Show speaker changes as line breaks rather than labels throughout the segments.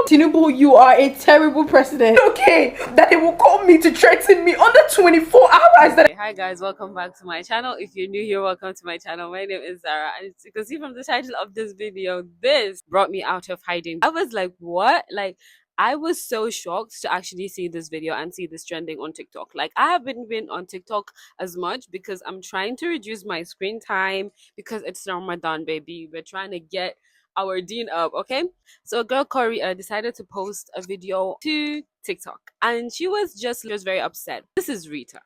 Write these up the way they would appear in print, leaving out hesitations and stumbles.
Tinubu, you are a terrible president. Okay, that they will call me to threaten me under 24 hours.
Hi guys, welcome back to my channel. If you're new here, welcome to my channel. My name is Zara, and as you can see from the title of this video, this brought me out of hiding. I was like, what? Like, I was so shocked to actually see this video and see this trending on TikTok. Like, I haven't been on TikTok as much because I'm trying to reduce my screen time because it's Ramadan, baby. We're trying to get our deen up, okay? So girl Corey decided to post a video to TikTok, and she was just very upset. This is Rita.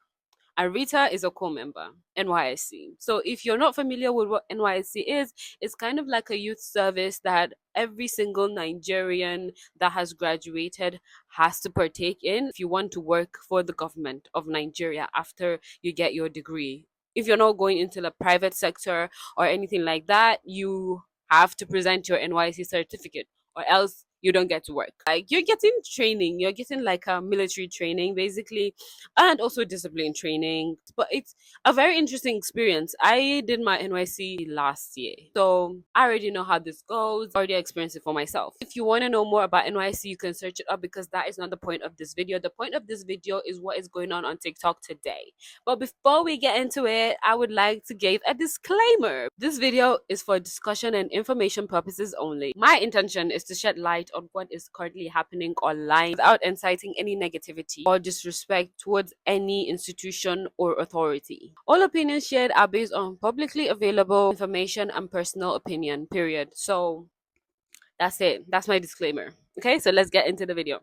And Rita is a core member, NYSC. So if you're not familiar with what NYSC is, it's kind of like a youth service that every single Nigerian that has graduated has to partake in if you want to work for the government of Nigeria after you get your degree. If you're not going into the private sector or anything like that, you have to present your NYSC certificate, or else you don't get to work. Like, you're getting training, you're getting like a military training basically, and also discipline training. But it's a very interesting experience. I did my NYC last year, so I already know how this goes. I already experienced it for myself. If you want to know more about NYC, you can search it up, because that is not the point of this video. The point of this video is what is going on TikTok today. But before we get into it, I would like to give a disclaimer. This video is for discussion and information purposes only. My intention is to shed light on what is currently happening online without inciting any negativity or disrespect towards any institution or authority. All opinions shared are based on publicly available information and personal opinion, period. So that's it. That's my disclaimer. Okay, so let's get into the video.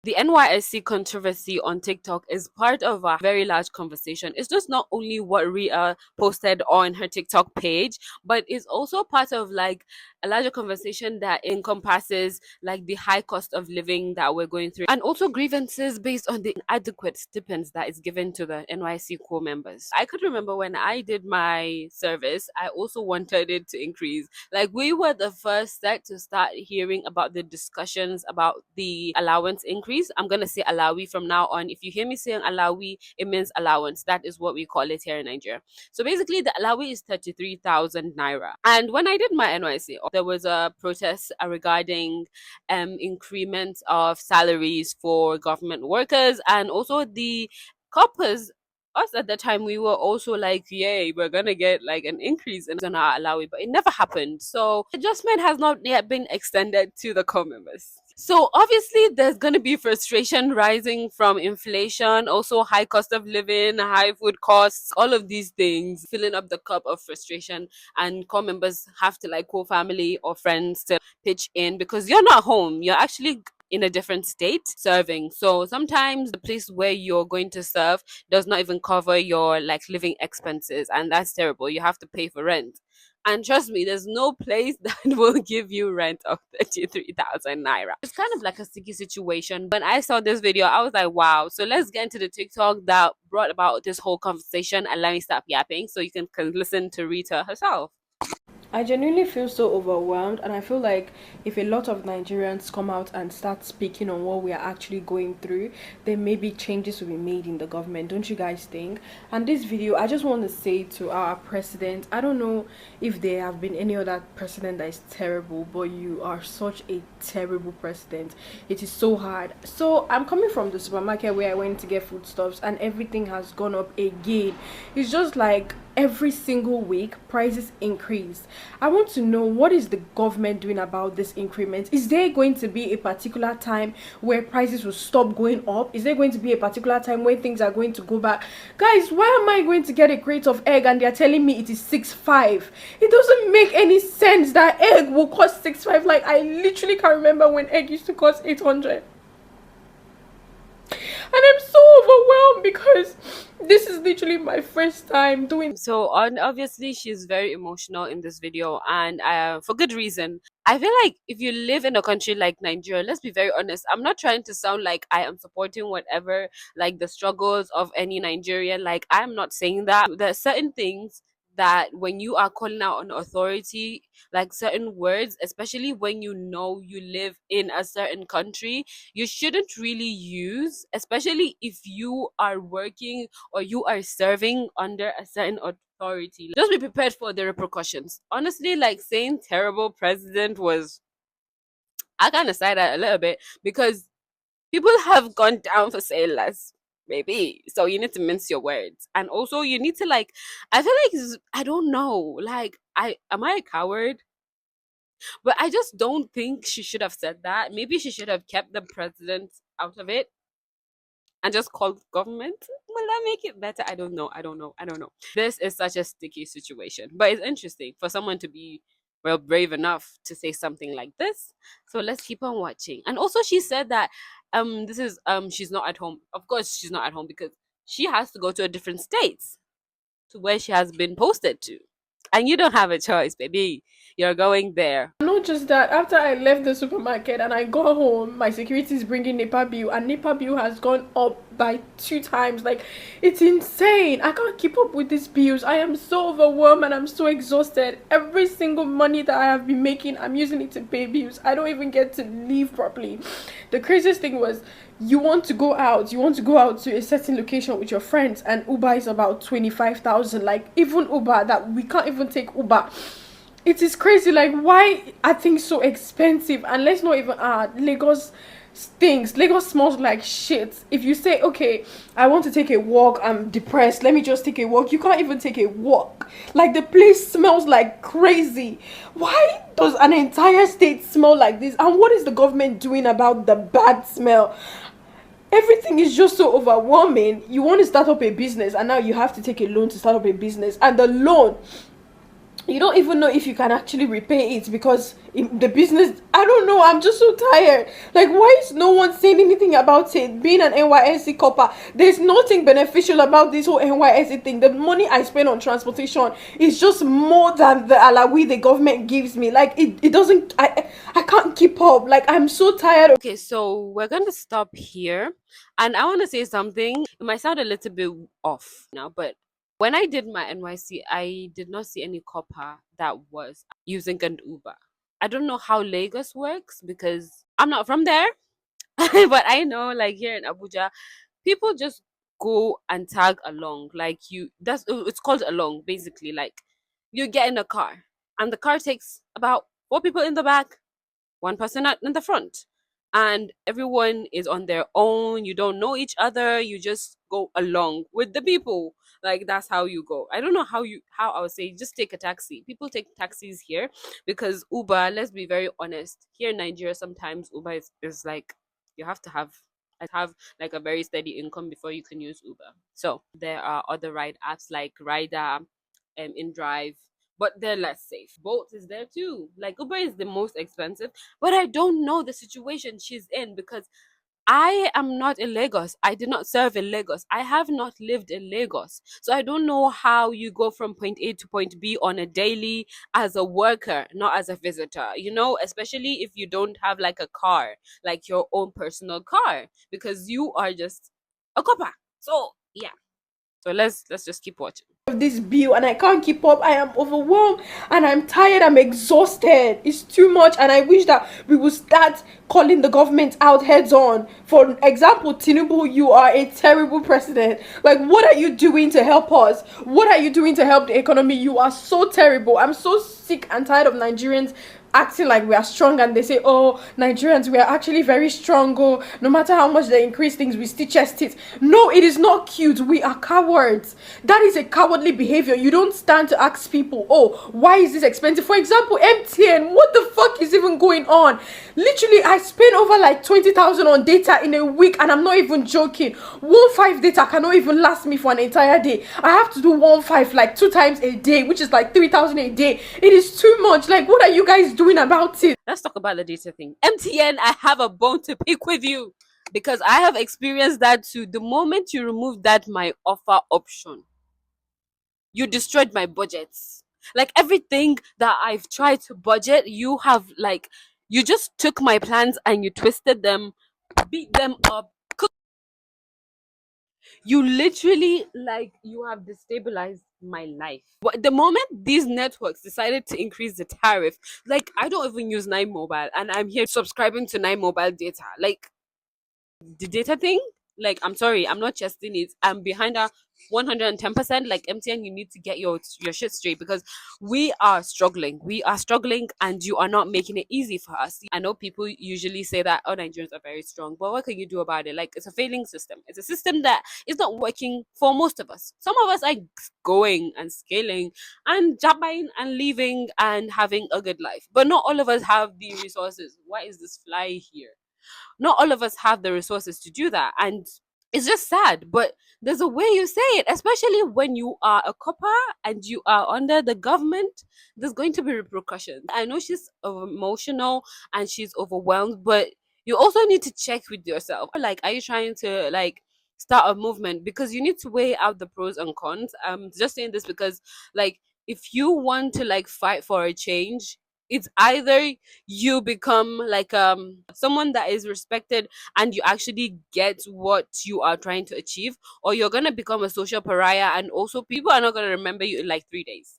The NYSC controversy on TikTok is part of a very large conversation. It's just not only what Ria posted on her TikTok page, but it's also part of like a larger conversation that encompasses like the high cost of living that we're going through, and also grievances based on the inadequate stipends that is given to the NYSC core members. I could remember when I did my service, I also wanted it to increase. Like, we were the first set to start hearing about the discussions about the allowance increase. I'm gonna say Alawi from now on. If you hear me saying Alawi, it means allowance. That is what we call it here in Nigeria. So basically, the Alawi is 33,000 naira. And when I did my NYC, there was a protest regarding increment of salaries for government workers, and also the coppers. Us at the time, we were also like, yay, we're gonna get like an increase in our Alawi, but it never happened. So adjustment has not yet been extended to the core members. So obviously there's going to be frustration rising from inflation, also high cost of living, high food costs, all of these things filling up the cup of frustration, and core members have to like call family or friends to pitch in, because you're not home, you're actually in a different state serving. So sometimes the place where you're going to serve does not even cover your like living expenses, and that's terrible. You have to pay for rent. And trust me, there's no place that will give you rent of 33,000 naira. It's kind of like a sticky situation. When I saw this video, I was like, wow. So let's get into the TikTok that brought about this whole conversation, and let me stop yapping so you can listen to Rita herself.
I genuinely feel so overwhelmed, and I feel like if a lot of Nigerians come out and start speaking on what we are actually going through, then maybe changes will be made in the government. Don't you guys think? And this video, I just want to say to our president, I don't know if there have been any other president that is terrible, but you are such a terrible president. It is so hard. So I'm coming from the supermarket where I went to get foodstuffs, and everything has gone up again. It's just like every single week prices increase. I want to know, what is the government doing about this increment? Is there going to be a particular time where prices will stop going up? Is there going to be a particular time when things are going to go back? Guys, why am I going to get a crate of egg and they're telling me it is 6.5? It doesn't make any sense that egg will cost 6.5. Like, I literally can't remember when egg used to cost 800. And I'm so overwhelmed because this is literally my first time doing.
So obviously she's very emotional in this video, and for good reason. I feel like if you live in a country like Nigeria, let's be very honest, I'm not trying to sound like I am supporting whatever like the struggles of any Nigerian. Like, I'm not saying that. There are certain things that when you are calling out on authority, like certain words, especially when you know you live in a certain country, you shouldn't really use, especially if you are working or you are serving under a certain authority. Just be prepared for the repercussions. Honestly, like saying terrible president was, I kind of side that a little bit because people have gone down for saying less, maybe. So you need to mince your words, and also you need to like. I feel like I don't know. Like, I am I a coward? But I just don't think she should have said that. Maybe she should have kept the president out of it and just called government. Will that make it better? I don't know. I don't know. I don't know. This is such a sticky situation, but it's interesting for someone to be, well, brave enough to say something like this. So let's keep on watching. And also, she said that this is she's not at home. Of course, she's not at home because she has to go to a different state to where she has been posted to, and you don't have a choice, baby. You're going there.
Not just that, after I left the supermarket and I got home, my security is bringing NEPA bill, and NEPA bill has gone up by 2 times. Like, it's insane. I can't keep up with these bills. I am so overwhelmed and I'm so exhausted. Every single money that I have been making, I'm using it to pay bills. I don't even get to live properly. The craziest thing was, you want to go out to a certain location with your friends, and Uber is about 25,000. Like, even Uber, that we can't even take Uber. It is crazy. Like, why are things so expensive? And let's not even Lagos stinks. Lagos smells like shit. If you say, okay, I want to take a walk, I'm depressed, let me just take a walk, you can't even take a walk. Like, the place smells like crazy. Why does an entire state smell like this? And what is the government doing about the bad smell? Everything is just so overwhelming. You want to start up a business, and now you have to take a loan to start up a business, and the loan, you don't even know if you can actually repay it, because in the business, I don't know, I'm just so tired. Like, why is no one saying anything about it? Being an NYSC Corper, there's nothing beneficial about this whole NYSC thing. The money I spend on transportation is just more than the alawi the government gives me. Like, it doesn't, I can't keep up. Like, I'm so tired.
Okay, so we're going to stop here. And I want to say something. It might sound a little bit off now, but when I did my NYC, I did not see any copper that was using an Uber. I don't know how Lagos works because I'm not from there, but I know, like, here in Abuja, people just go and tag along. Like, it's called along basically. Like, you get in a car, and the car takes about 4 people in the back, one person in the front, and everyone is on their own. You don't know each other, you just go along with the people. Like, that's how you go. I don't know how I would say, just take a taxi. People take taxis here because Uber, let's be very honest, here in Nigeria, sometimes Uber is like, you have to have like a very steady income before you can use Uber. So there are other ride apps like Rider, InDrive, but they're less safe. Bolt is there too. Like, Uber is the most expensive, but I don't know the situation she's in because I am not in Lagos. I did not serve in Lagos. I have not lived in Lagos. So I don't know how you go from point A to point B on a daily as a worker, not as a visitor, especially if you don't have like a car, like your own personal car, because you are just a copper. So yeah. So let's just keep watching
Of this bill, and I can't keep up. I am overwhelmed and I'm tired. I'm exhausted. It's too much, and I wish that we would start calling the government out heads on. For example, Tinubu, you are a terrible president. Like, what are you doing to help us? What are you doing to help the economy? You are so terrible. I'm so sick and tired of Nigerians acting like we are strong, and they say, oh, Nigerians, we are actually very strong. Oh, no matter how much they increase things, we still chest it. No, it is not cute. We are cowards. That is a cowardly behavior. You don't stand to ask people, oh, why is this expensive? For example, MTN, what the fuck is even going on? Literally, I spend over like 20,000 on data in a week, and I'm not even joking. 1.5 data cannot even last me for an entire day. I have to do 1.5 like 2 times a day, which is like 3,000 a day. It is too much. Like, what are you guys doing about it?
Let's talk about the data thing. MTN, I have a bone to pick with you because I have experienced that too. The moment you remove that my offer option, you destroyed my budgets. Like, everything that I've tried to budget, you just took my plans and you twisted them, beat them up. You literally, like, you have destabilized my life. But the moment these networks decided to increase the tariff, like, I don't even use Nine Mobile, and I'm here subscribing to Nine Mobile data. Like, the data thing, like, I'm sorry, I'm not chesting it. I'm behind her 110%, like MTN, you need to get your shit straight, because we are struggling. We are struggling, and you are not making it easy for us. I know people usually say that, oh, Nigerians are very strong, but what can you do about it? Like, it's a failing system. It's a system that is not working for most of us. Some of us are going and scaling and jumping and leaving and having a good life, but not all of us have the resources. Why is this fly here? Not all of us have the resources to do that, and it's just sad. But there's a way you say it, especially when you are a copper and you are under the government. There's going to be repercussions. I know she's emotional and she's overwhelmed, but you also need to check with yourself. Like, are you trying to like start a movement? Because you need to weigh out the pros and cons. Just saying this because, like, if you want to like fight for a change, it's either you become like someone that is respected and you actually get what you are trying to achieve, or you're gonna become a social pariah, and also people are not gonna remember you in like 3 days.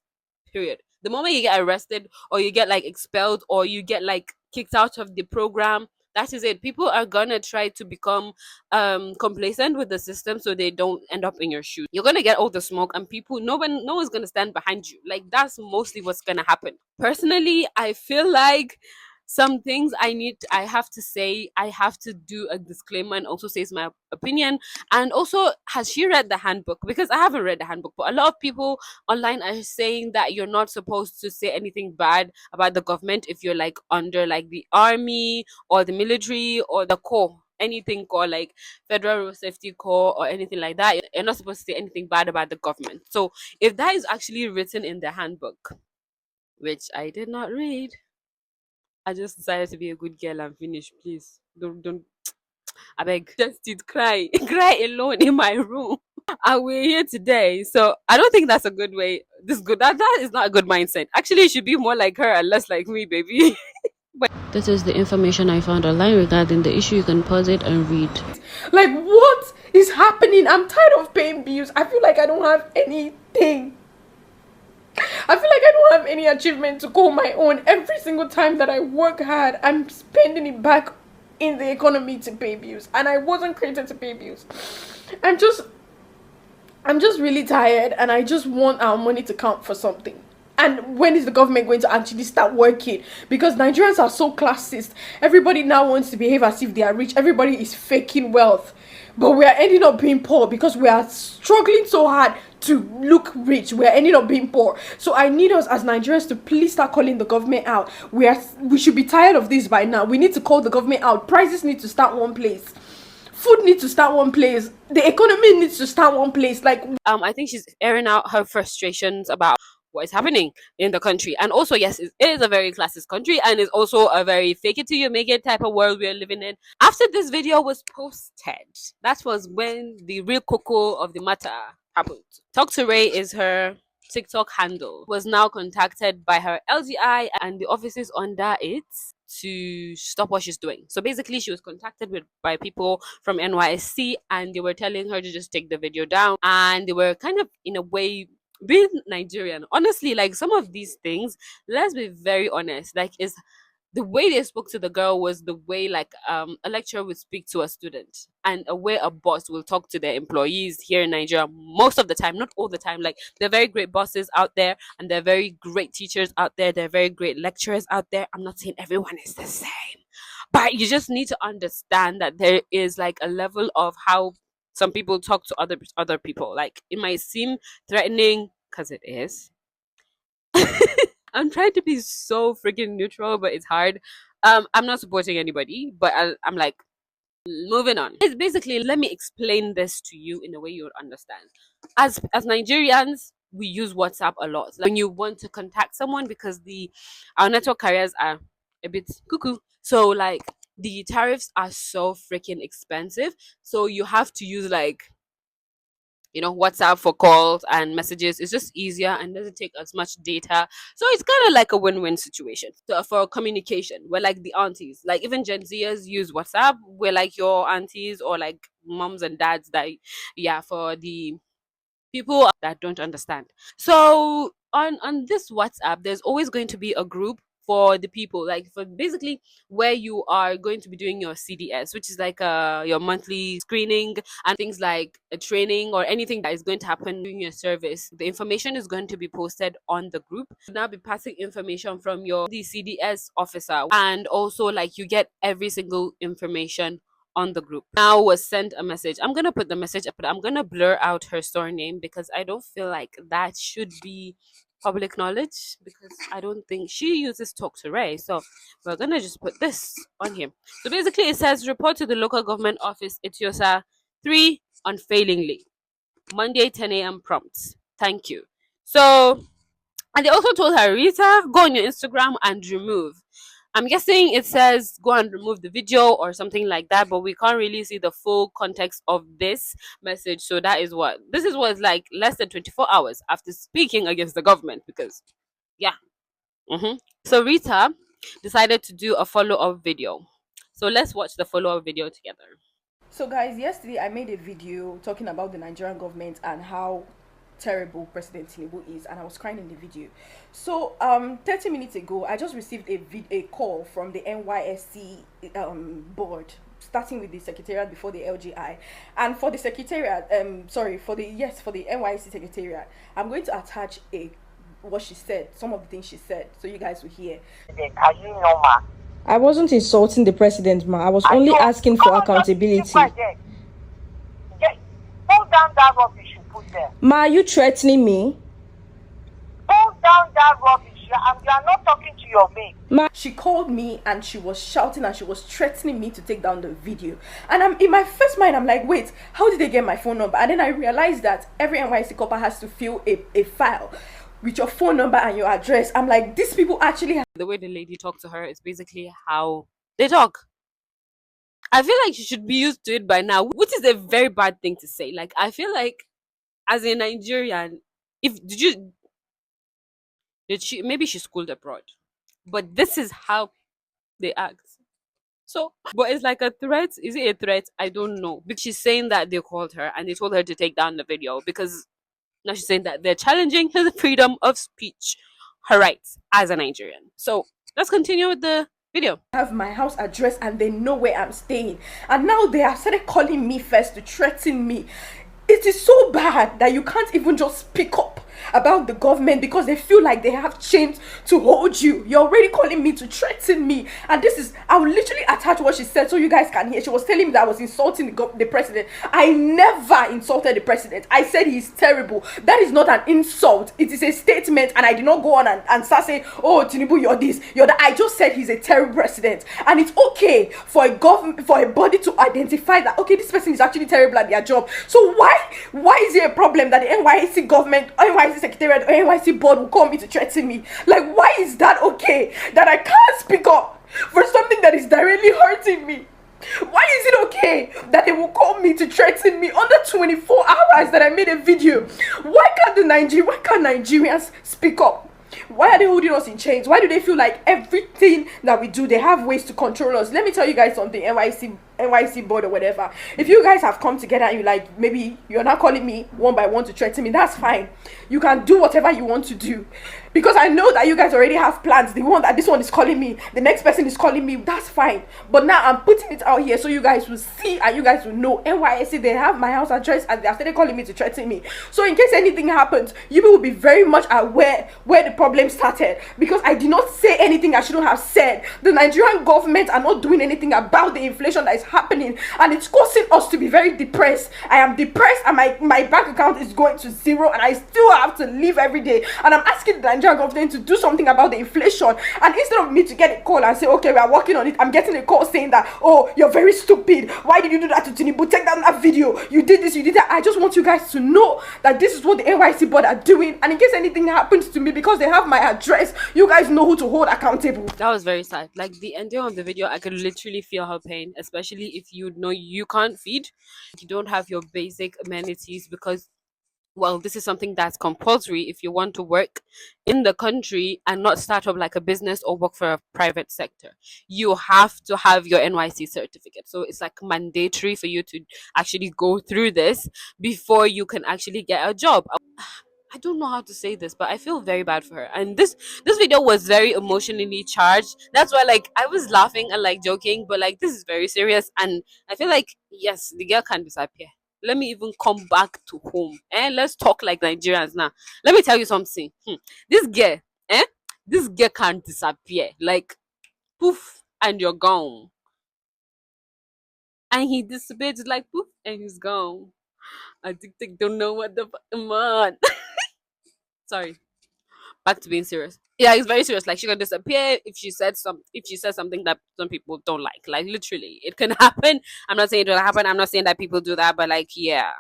Period. The moment you get arrested or you get like expelled or you get like kicked out of the program, that is it. People are gonna try to become complacent with the system so they don't end up in your shoes. You're gonna get all the smoke, and people, no one's gonna stand behind you. Like, that's mostly what's gonna happen. Personally, I feel like some things I have to say, I have to do a disclaimer and also say my opinion. And also, has she read the handbook? Because I haven't read the handbook, but a lot of people online are saying that you're not supposed to say anything bad about the government if you're like under like the army or the military or the corps, anything called like Federal Road Safety Corps or anything like that. You're not supposed to say anything bad about the government. So if that is actually written in the handbook, which I did not read, I just decided to be a good girl and finish. Please don't. I beg, just did cry, cry alone in my room. And we're here today, so I don't think that's a good way. This good that is not a good mindset. Actually, it should be more like her and less like me, baby. But this is the information I found online regarding the issue. You can pause it and read.
Like, what is happening? I'm tired of paying bills. I feel like I don't have anything. I feel like I don't have any achievement to call my own. Every single time that I work hard, I'm spending it back in the economy to pay bills. And I wasn't created to pay bills. I'm just really tired, and I just want our money to count for something. And when is the government going to actually start working? Because Nigerians are so classist. Everybody now wants to behave as if they are rich. Everybody is faking wealth. But we are ending up being poor because we are struggling so hard to look rich. We are ending up being poor. So I need us as Nigerians to please start calling the government out. We should be tired of this by now. We need to call the government out. Prices need to start one place. Food needs to start one place. The economy needs to start one place. Like,
I think she's airing out her frustrations about what is happening in the country. And also, yes, it is a very classist country, and it's also a very fake it till you make it type of world we're living in. After this video was posted, that was when the real cocoa of the matter happened. Talk to Ray is her TikTok handle. Was now contacted by her LGI and the offices under it to stop what she's doing. So basically, she was contacted by people from NYSC, and they were telling her to just take the video down, and they were kind of in a way being Nigerian. Honestly, like, some of these things, let's be very honest, like, is the way they spoke to the girl was the way like a lecturer would speak to a student, and a way a boss will talk to their employees here in Nigeria most of the time, not all the time. Like, they're very great bosses out there, and they're very great teachers out there, they're very great lecturers out there. I'm not saying everyone is the same, but you just need to understand that there is like a level of how some people talk to other people. Like, it might seem threatening because it is. I'm trying to be so freaking neutral, but it's hard. I'm not supporting anybody, but I'm like, moving on. It's basically, let me explain this to you in a way you would understand. As Nigerians, we use WhatsApp a lot. Like, when you want to contact someone, because our network carriers are a bit cuckoo. So like, the tariffs are so freaking expensive. So you have to use like, WhatsApp for calls and messages. Is just easier and doesn't take as much data. So it's kind of like a win-win situation. So for communication, we're like the aunties. Like, even Gen Zers use WhatsApp. We're like your aunties or like moms and dads that, yeah, for the people that don't understand. So on this WhatsApp, there's always going to be a group for the people, like for basically where you are going to be doing your CDS, which is like your monthly screening and things like a training or anything that is going to happen during your service. The information is going to be posted on the group. You'll now be passing information from your the CDS officer, and also like you get every single information on the group. Now was sent a message. I'm gonna put the message up, but I'm gonna blur out her store name because I don't feel like that should be public knowledge, because I don't think she uses Talk to Ray. So we're gonna just put this on here. So basically it says report to the local government office Etiosa 3 unfailingly. Monday 10 a.m. prompt. Thank you. So, and they also told her, Rita, go on your Instagram and remove. I'm guessing it says go and remove the video or something like that, but we can't really see the full context of this message. So that is what this is was like less than 24 hours after speaking against the government, because yeah. So Rita decided to do a follow-up video. So let's watch the follow-up video together.
So guys, yesterday I made a video talking about the Nigerian government and how terrible President Tinubu is, and I was crying in the video. So 30 minutes ago I just received a call from the NYSC board, starting with the secretariat before the LGI. And for the secretariat, for the NYSC secretariat, I'm going to attach a what she said, some of the things she said, so you guys will hear.
Are you normal?
I wasn't insulting the president, ma. I was only asking for accountability.
Hold down that rubbish you put there.
Ma, are you threatening me?
Hold down that rubbish. You are not talking to your mate.
Ma, she called me and she was shouting and she was threatening me to take down the video. And I'm in my first mind, I'm like, wait, how did they get my phone number? And then I realized that every NYSC Corper has to fill a file with your phone number and your address. I'm like, these people actually have.
The way the lady talked to her is basically how they talk. I feel like she should be used to it by now, which is a very bad thing to say. Like, I feel like as a Nigerian, if did she maybe she schooled abroad, but this is how they act. So, but it's like a threat. Is it a threat? I don't know. Because she's saying that they called her and they told her to take down the video because now she's saying that they're challenging her freedom of speech, her rights as a Nigerian. So let's continue with the video.
Have my house address and they know where I'm staying, and now they have started calling me first to threaten me. It is so bad that you can't even just speak up about the government because they feel like they have chains to hold you. You're already calling me to threaten me, and this is, I will literally attach what she said so you guys can hear. She was telling me that I was insulting the president. I never insulted the president. I said he's terrible. That is not an insult. It is a statement, and I did not go on and start saying, oh Tinubu, you're this, you're that. I just said he's a terrible president, and it's okay for a government, for a body to identify that, okay, this person is actually terrible at their job. So why is it a problem that the NYSC government, NYSC secretariat, or NYSC board will call me to threaten me? Like, why is that okay that I can't speak up for something that is directly hurting me? Why is it okay that they will call me to threaten me under 24 hours that I made a video? Why can't Nigerians speak up? Why are they holding us in chains? Why do they feel like everything that we do, they have ways to control us? Let me tell you guys something, NYSC board or whatever. If you guys have come together and you like, maybe you're not calling me one by one to threaten me, that's fine. You can do whatever you want to do, because I know that you guys already have plans. The one that this one is calling me, the next person is calling me, that's fine. But now I'm putting it out here so you guys will see and you guys will know. NYSC, they have my house address and they are started calling me to threaten me. So in case anything happens, you will be very much aware where the problem started, because I did not say anything I shouldn't have said. The Nigerian government are not doing anything about the inflation that is happening, and it's causing us to be very depressed. I am depressed, and my bank account is going to zero, and I still have to live every day. And I'm asking the Nigerian government to do something about the inflation. And instead of me to get a call and say, okay, we are working on it, I'm getting a call saying that, oh, you're very stupid. Why did you do that to Tinubu? Take down that video. You did this, you did that. I just want you guys to know that this is what the NYC board are doing. And in case anything happens to me, because they have my address, you guys know who to hold accountable.
That was very sad. Like the ending of the video, I could literally feel her pain, especially if you know you can't feed, you don't have your basic amenities, because well, this is something that's compulsory if you want to work in the country and not start up like a business or work for a private sector. You have to have your NYC certificate. So it's like mandatory for you to actually go through this before you can actually get a job. I don't know how to say this, but I feel very bad for her. And this video was very emotionally charged. That's why like I was laughing and like joking, but like this is very serious. And I feel like yes, the girl can disappear. Let me even come back to home. Let's talk like Nigerians now. Let me tell you something. This girl, this girl can disappear. Like poof, and you're gone. And he dissipates like poof, and he's gone. I think they don't know what the fuck I'm on. Sorry. Back to being serious. Yeah, it's very serious. Like she can disappear if she says something that some people don't like. Like literally, it can happen. I'm not saying it will happen. I'm not saying that people do that, but like yeah.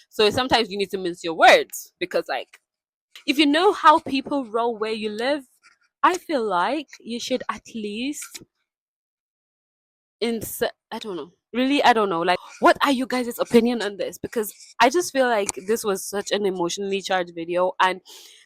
So sometimes you need to mince your words because like if you know how people roll where you live, I feel like you should at least I don't know. Really, I don't know. Like, what are you guys' opinion on this? Because I just feel like this was such an emotionally charged video, and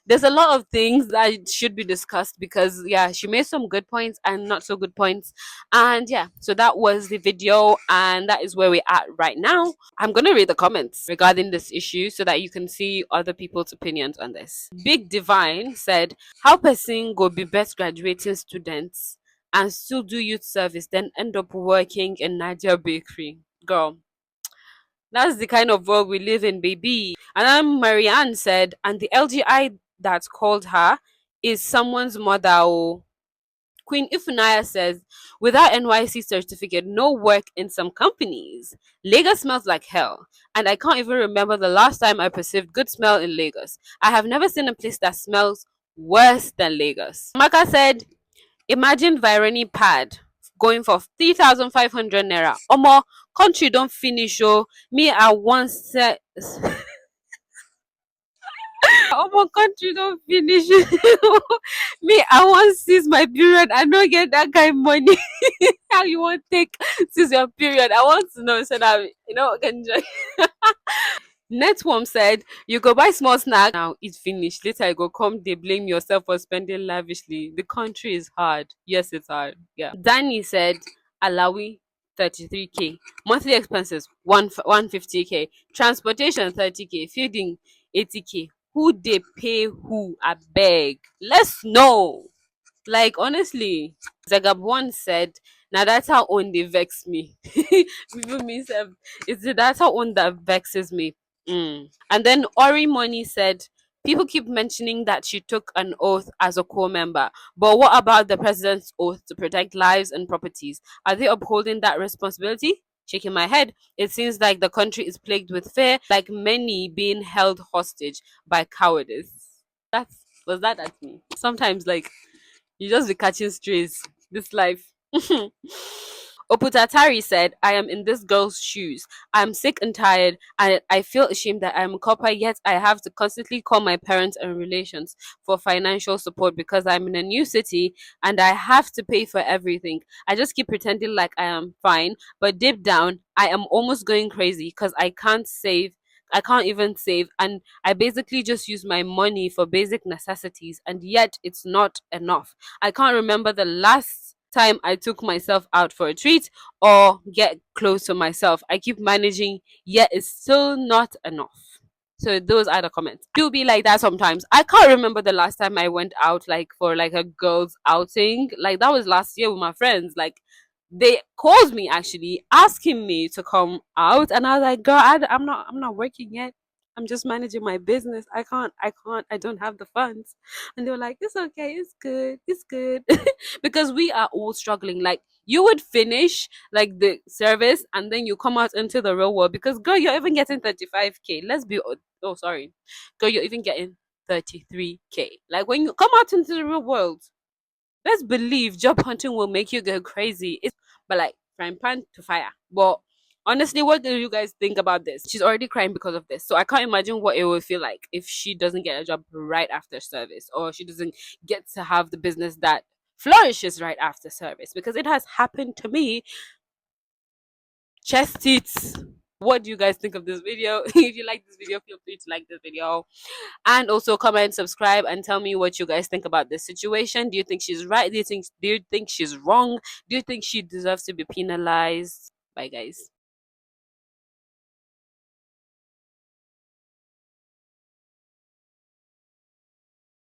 there's a lot of things that should be discussed. Because yeah, she made some good points and not so good points, and yeah. So that was the video, and that is where we're at right now. I'm gonna read the comments regarding this issue so that you can see other people's opinions on this. Big Divine said, "How person go be best graduating students and still do youth service, then end up working in Niger bakery. Girl, that's the kind of world we live in, baby." And then Marianne said, and the LGI that called her is someone's mother. Oh. Queen Ifunaya says, without NYC certificate, no work in some companies. Lagos smells like hell, and I can't even remember the last time I perceived good smell in Lagos. I have never seen a place that smells worse than Lagos. Maka said, imagine Vireni pad going for 3,500 naira. Omo, country don't finish oh. Me I once said omo country don't finish. Me I once seize my period. I don't get that kind of money. How you want take seize your period? I want to know so that you know can enjoy. Networm said, you go buy small snack now, eat finish. Later, you go come, they blame yourself for spending lavishly. The country is hard. Yes, it's hard. Yeah. Danny said, Alawi, 33k. Monthly expenses, 150k. Transportation, 30k. Feeding, 80k. Who they pay who? I beg. Let's know. Like, honestly, Zagab one said, now that's how own they vex me. Even me, sef, it's the data one that vexes me. And then Ori Money said, people keep mentioning that she took an oath as a core member, but what about the president's oath to protect lives and properties? Are they upholding that responsibility? Shaking my head, it seems like the country is plagued with fear, like many being held hostage by cowardice. That at me? Sometimes, like, you just be catching strays. This life. Oputatari said, I am in this girl's shoes. I'm sick and tired, and I feel ashamed that I'm a copper, yet I have to constantly call my parents and relations for financial support because I'm in a new city and I have to pay for everything. I just keep pretending like I am fine, but deep down, I am almost going crazy because I can't save. I can't even save, and I basically just use my money for basic necessities, and yet it's not enough. I can't remember the last time I took myself out for a treat or get close to myself. I keep managing, yet it's still not enough. So those are the comments. You'll be like that sometimes. I can't remember the last time I went out like for like a girls outing. Like that was last year with my friends. Like they called me actually asking me to come out, and I was like, girl, I'm not working yet. I'm just managing my business. I don't have the funds. And they were like, it's okay, it's good. Because we are all struggling. Like you would finish like the service and then you come out into the real world because girl, you're even getting 35k. Let's be oh sorry. Girl, you're even getting 33k. Like when you come out into the real world, let's believe job hunting will make you go crazy. It's but like frying pan to fire. But honestly, what do you guys think about this? She's already crying because of this. So I can't imagine what it will feel like if she doesn't get a job right after service or she doesn't get to have the business that flourishes right after service. Because it has happened to me. Chest it. What do you guys think of this video? If you like this video, feel free to like this video and also comment, subscribe, and tell me what you guys think about this situation. Do you think she's right? Do you think she's wrong? Do you think she deserves to be penalized? Bye guys.